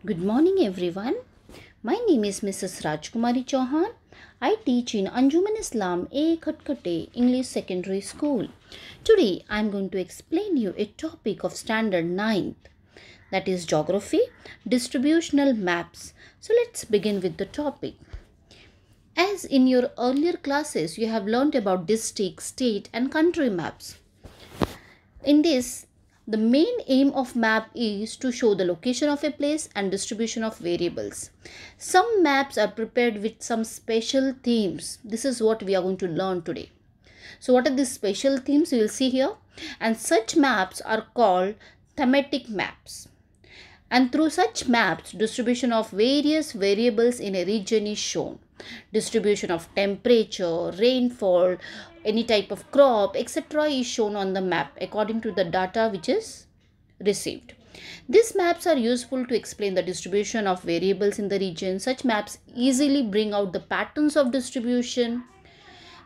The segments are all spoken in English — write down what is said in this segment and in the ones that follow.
Good morning, everyone. My name is Mrs. Rajkumari Chauhan. I teach in Anjuman Islam A. Khatkate English Secondary School. Today, I am going to explain you a topic of Standard 9th, that is Geography, Distributional Maps. So, let's begin with the topic. As in your earlier classes, you have learnt about district, state, and country maps. In this, the main aim of map is to show the location of a place and distribution of variables. Some maps are prepared with some special themes. This is what we are going to learn today. So what are these special themes? You will see here. And such maps are called thematic maps. And through such maps, distribution of various variables in a region is shown. Distribution of temperature, rainfall, any type of crop, etc. is shown on the map according to the data which is received. These maps are useful to explain the distribution of variables in the region. Such maps easily bring out the patterns of distribution.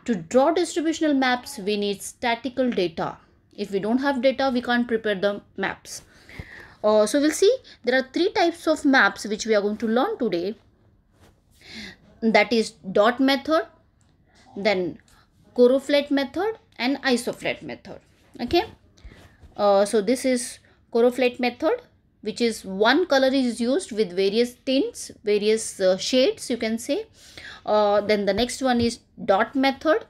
To draw distributional maps, we need statistical data. If we don't have data, we can't prepare the maps. So we'll see there are three types of maps which we are going to learn today. That is dot method, then coroflat method and isoflat method. Okay. So this is coroflat method, which is one color is used with various tints, various shades you can say. Then the next one is dot method.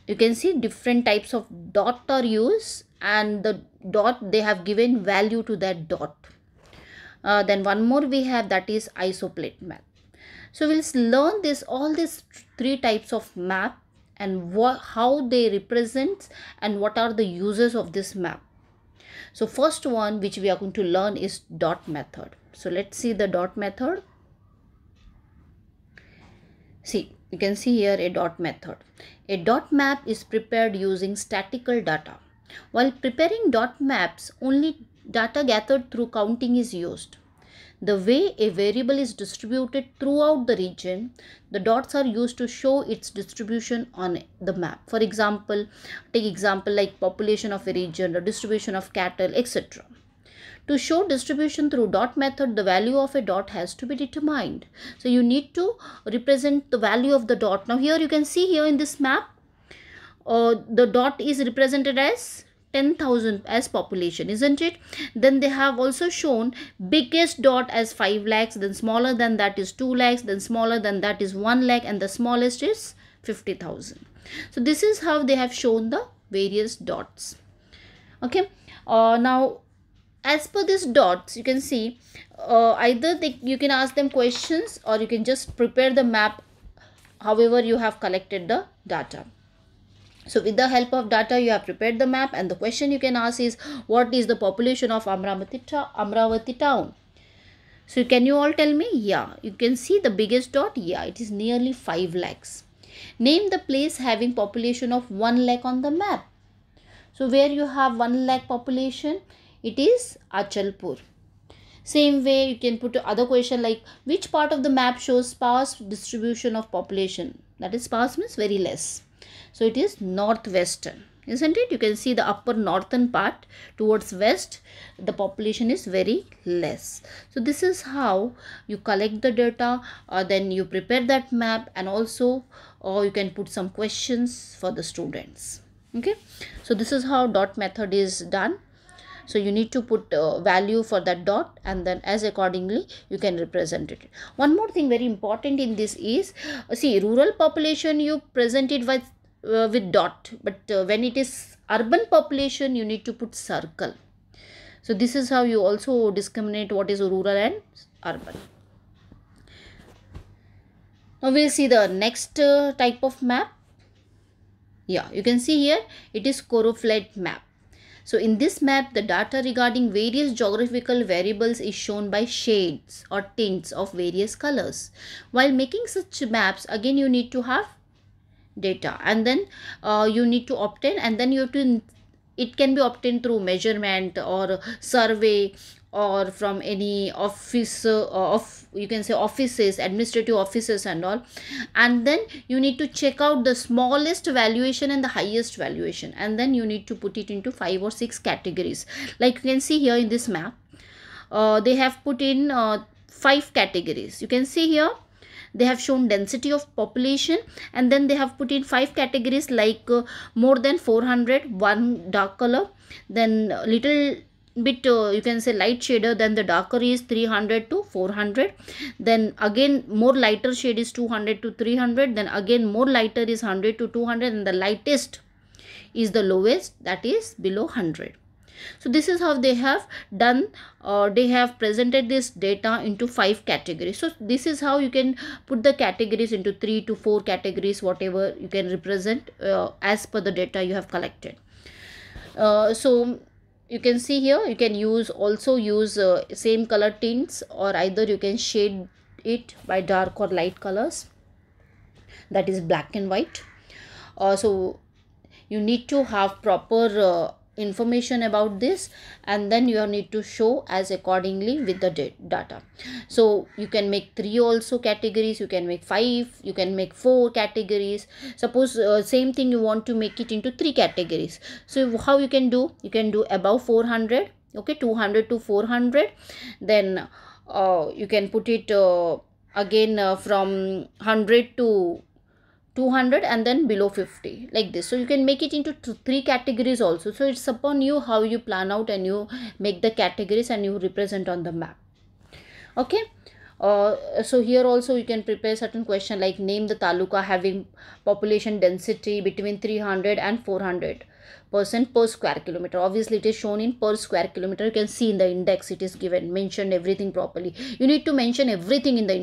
You can see different types of dot are used, and the dot they have given value to that dot. Then one more we have, that is isoflat map. So we'll learn all these three types of map and how they represent and what are the uses of this map. So first one which we are going to learn is dot method. So let's see the dot method. See, you can see here a dot method. A dot map is prepared using statistical data. While preparing dot maps, only data gathered through counting is used. The way a variable is distributed throughout the region, the dots are used to show its distribution on the map. For example, take example like population of a region, the distribution of cattle, etc. To show distribution through dot method, the value of a dot has to be determined. So you need to represent the value of the dot. Now here you can see here in this map, the dot is represented as 10,000 as population, isn't it? Then they have also shown biggest dot as 5 lakhs, then smaller than that is 2 lakhs, then smaller than that is 1 lakh, and the smallest is 50,000. So this is how they have shown the various dots. Okay. Now as per these dots, you can see either you can ask them questions or you can just prepare the map however you have collected the data. So with the help of data, you have prepared the map, and the question you can ask is, what is the population of Amravati town? So can you all tell me? Yeah, you can see the biggest dot. Yeah, it is nearly 5 lakhs. Name the place having population of 1 lakh on the map. So where you have 1 lakh population, it is Achalpur. Same way you can put other question like, which part of the map shows sparse distribution of population? That is, sparse means very less. So it is northwestern, isn't it? You can see the upper northern part towards west, the population is very less. So this is how you collect the data, then you prepare that map, and also you can put some questions for the students. Okay, so this is how dot method is done. So you need to put value for that dot, and then as accordingly you can represent it. One more thing very important in this is, see, rural population you present it with dot, but when it is urban population you need to put circle. So this is how you also discriminate what is rural and urban. Now we'll see the next type of map. Yeah, you can see here it is coroflat map. So in this map, the data regarding various geographical variables is shown by shades or tints of various colors. While making such maps, again you need to have data, and then you need to obtain, and then you have to, it can be obtained through measurement or survey or from any office of, you can say, offices, administrative offices and all, and then you need to check out the smallest valuation and the highest valuation, and then you need to put it into 5 or 6 categories. Like you can see here in this map, they have put in 5 categories. You can see here they have shown density of population, and then they have put in 5 categories like more than 400, one dark color, then little bit you can say light shader, then the darker is 300 to 400, then again more lighter shade is 200 to 300, then again more lighter is 100 to 200, and the lightest is the lowest, that is below 100. So this is how they have done, they have presented this data into 5 categories. So this is how you can put the categories into 3 to 4 categories, whatever you can represent as per the data you have collected. So you can see here you can also use same color tints, or either you can shade it by dark or light colors, that is black and white. So you need to have proper information about this, and then you need to show as accordingly with the data. So you can make 3 also categories, you can make 5, you can make 4 categories. Suppose same thing you want to make it into 3 categories. So how you can do above 400, okay, 200 to 400, then you can put it again from 100 to 200, and then below 50, like this. So you can make it into 3 categories also. So it's upon you how you plan out and you make the categories and you represent on the map. Okay. So here also you can prepare certain question like name the taluka having population density between 300 and 400% per square kilometer. Obviously it is shown in per square kilometer. You can see in the index it is given, mentioned everything properly. You need to mention everything in the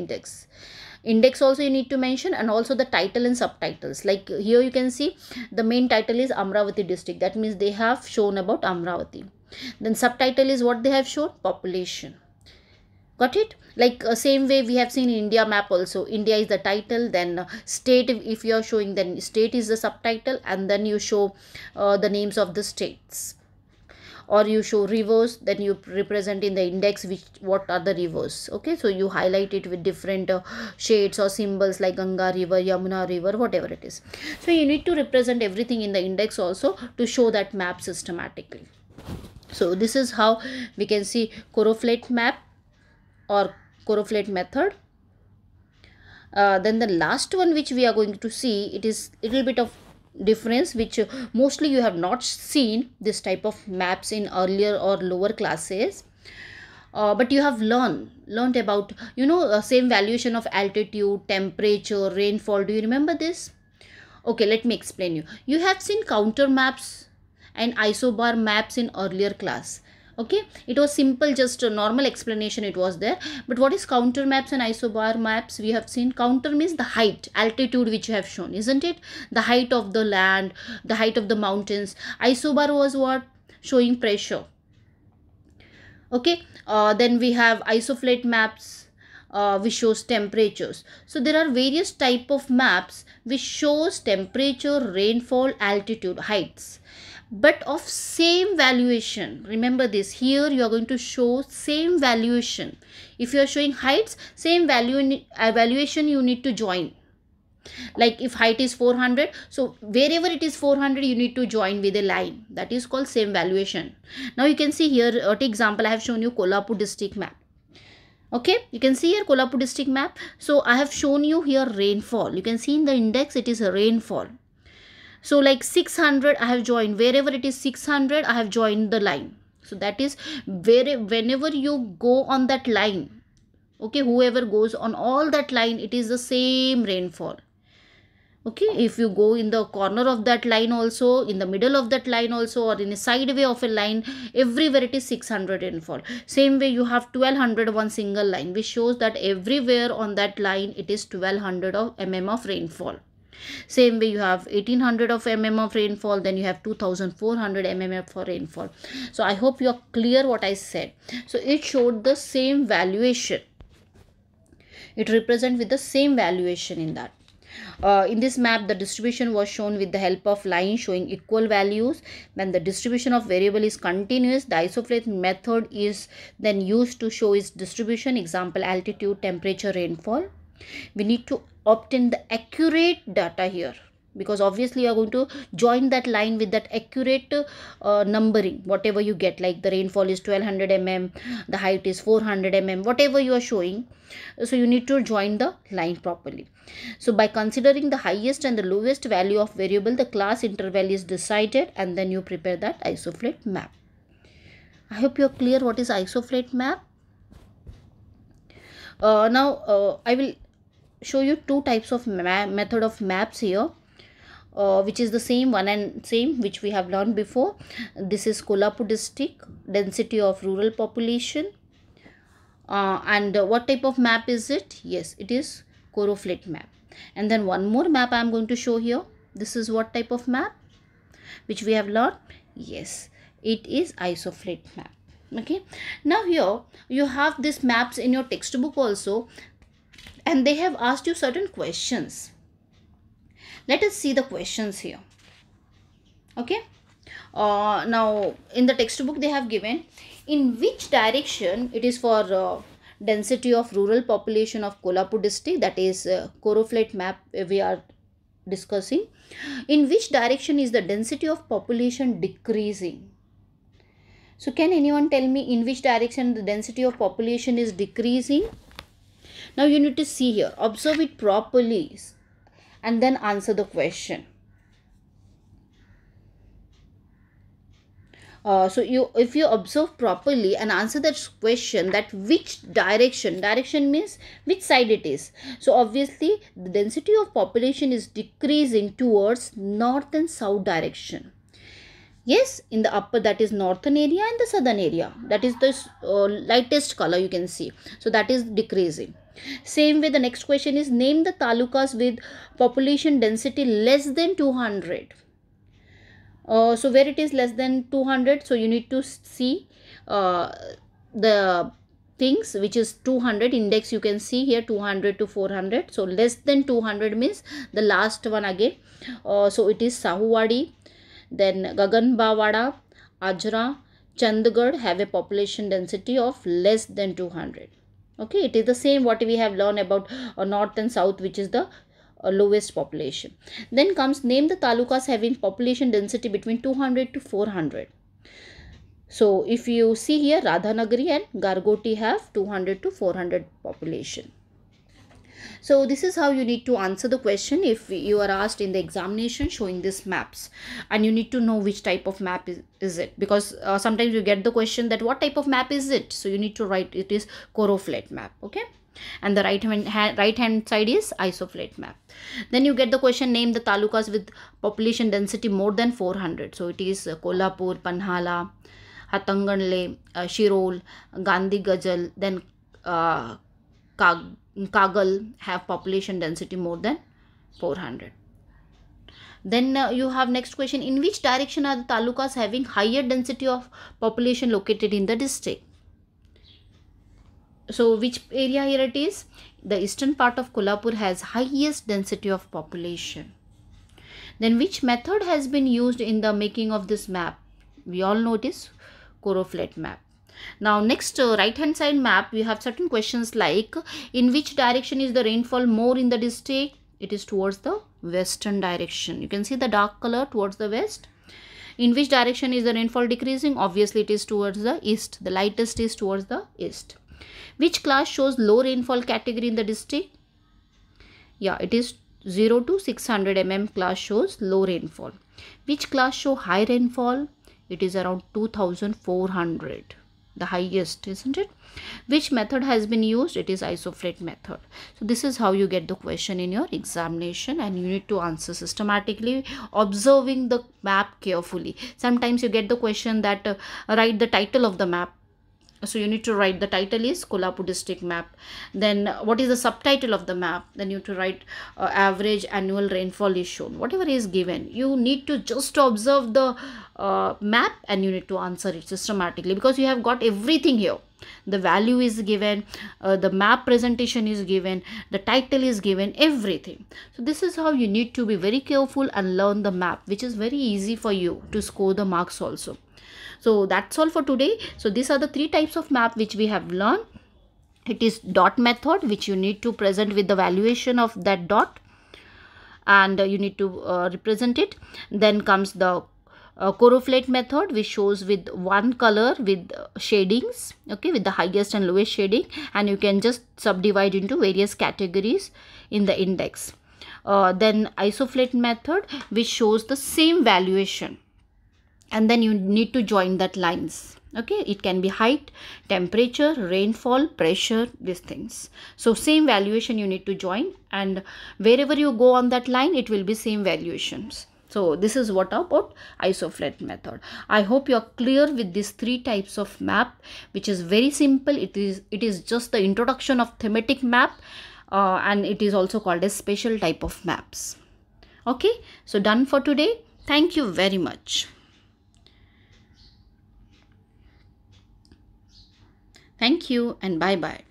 index also you need to mention, and also the title and subtitles. Like here you can see the main title is Amravati district, that means they have shown about Amravati. Then subtitle is what they have shown, population. Got it? Like same way we have seen in India map also, India is the title, then state, if you are showing, then state is the subtitle, and then you show the names of the states. Or you show rivers, then you represent in the index what are the rivers. Okay, so you highlight it with different shades or symbols like Ganga river, Yamuna river, whatever it is. So you need to represent everything in the index also to show that map systematically. So this is how we can see correlate map or correlate method. Then the last one which we are going to see, it is little bit of difference, which mostly you have not seen this type of maps in earlier or lower classes, but you have learned about, same valuation of altitude, temperature, rainfall. Do you remember this? Okay, let me explain you. You have seen counter maps and isobar maps in earlier class. Okay, it was simple, just a normal explanation it was there. But what is counter maps and isobar maps? We have seen counter means the height, altitude which you have shown, isn't it? The height of the land, the height of the mountains. Isobar was what? Showing pressure. Okay, then we have isoflate maps which shows temperatures. So there are various type of maps which shows temperature, rainfall, altitude, heights, but of same valuation. Remember this, here you are going to show same valuation. If you are showing heights, same valuation you need to join. Like if height is 400, so wherever it is 400 you need to join with a line, that is called same valuation. Now you can see here, take example, I have shown you Kolhapur district map. Okay, you can see here Kolhapur district map. So I have shown you here rainfall. You can see in the index it is a rainfall. So like 600 I have joined, wherever it is 600 I have joined the line. So that is whenever you go on that line, okay, whoever goes on all that line, it is the same rainfall. Okay, if you go in the corner of that line also, in the middle of that line also, or in a side way of a line, everywhere it is 600 rainfall. Same way you have 1200 one single line, which shows that everywhere on that line it is 1200 of mm of rainfall. Same way you have 1800 of mm of rainfall, then you have 2400 mm for rainfall. So I hope you are clear what I said. So it showed the same valuation, it represent with the same valuation in that. In this map the distribution was shown with the help of line showing equal values. When the distribution of variable is continuous, the isoflate method is then used to show its distribution. Example, altitude, temperature, rainfall. We need to obtain the accurate data here. because obviously you are going to join that line with that accurate numbering, whatever you get, like the rainfall is 1200 mm, the height is 400 mm, whatever you are showing. So you need to join the line properly. So by considering the highest and the lowest value of variable, the class interval is decided, and then you prepare that isoflate map. I hope you're clear what is isoflate map. Now I will show you two types of method of maps here, which is the same one and same which we have learned before. This is Kolhapur district, density of rural population, and what type of map is it? Yes, it is Koroflate map. And then one more map I am going to show here. This is what type of map which we have learned? Yes, it is isoflate map. Okay, now here you have these maps in your textbook also, and they have asked you certain questions. Let us see the questions here. Okay, now in the textbook they have given in which direction, it is for density of rural population of Kolhapur district, that is Koroflate map we are discussing. In which direction is the density of population decreasing? So can anyone tell me in which direction the density of population is decreasing? Now you need to see here, observe it properly and then answer the question. So if you observe properly and answer that question, that which direction means which side it is. So obviously the density of population is decreasing towards north and south direction. Yes, in the upper, that is northern area, and the southern area, that is the lightest color you can see. So that is decreasing. Same way the next question is, name the talukas with population density less than 200. So where it is less than 200, so you need to see the things which is 200 index, you can see here 200 to 400. So less than 200 means the last one again. So it is Sahuwadi, then Gaganbawada, Ajra, Chandigarh have a population density of less than 200. Okay, it is the same what we have learned about north and south, which is the lowest population. Then comes, name the talukas having population density between 200 to 400. So if you see here, Radhanagari and Gargoti have 200 to 400 population. So this is how you need to answer the question if you are asked in the examination showing these maps, and you need to know which type of map is it, because sometimes you get the question that what type of map is it, so you need to write it is Koroflate map. Okay, and the right hand side is isoflate map. Then you get the question, name the talukas with population density more than 400. So it is Kolhapur, Panhala, Hatanganle, Shirol, Gandhi Gajal, then Kagal have population density more than 400. Then you have next question, in which direction are the talukas having higher density of population located in the district? So which area here it is? The eastern part of Kolhapur has highest density of population. Then which method has been used in the making of this map? We all know it is Koroflate map. Now next right hand side map, we have certain questions like, in which direction is the rainfall more in the district? It is towards the western direction. You can see the dark color towards the west. In which direction is the rainfall decreasing? Obviously it is towards the east. The lightest is towards the east. Which class shows low rainfall category in the district? Yeah, it is 0 to 600 mm class shows low rainfall. Which class show high rainfall? It is around 2400. The highest, isn't it? Which method has been used? It is isoflate method. So this is how you get the question in your examination, and you need to answer systematically, observing the map carefully. Sometimes you get the question that write the title of the map. So you need to write the title is Kolhapur district map. Then what is the subtitle of the map? Then you have to write average annual rainfall is shown. Whatever is given, you need to just observe the map and you need to answer it systematically, because you have got everything here. The value is given, the map presentation is given, the title is given, everything. So this is how you need to be very careful and learn the map, which is very easy for you to score the marks also. So that's all for today. So these are the three types of map which we have learned. It is dot method, which you need to present with the valuation of that dot, and you need to represent it. Then comes the Coroflate method, which shows with one color with shadings, okay, with the highest and lowest shading, and you can just subdivide into various categories in the index. Then Isoflate method, which shows the same valuation, and then you need to join that lines. Okay, it can be height, temperature, rainfall, pressure, these things. So same valuation you need to join, and wherever you go on that line, it will be same valuations. So this is what about Isoflate method. I hope you are clear with these three types of map, which is very simple. It is just the introduction of thematic map, and it is also called a special type of maps. Okay, so done for today. Thank you very much. Thank you and bye bye.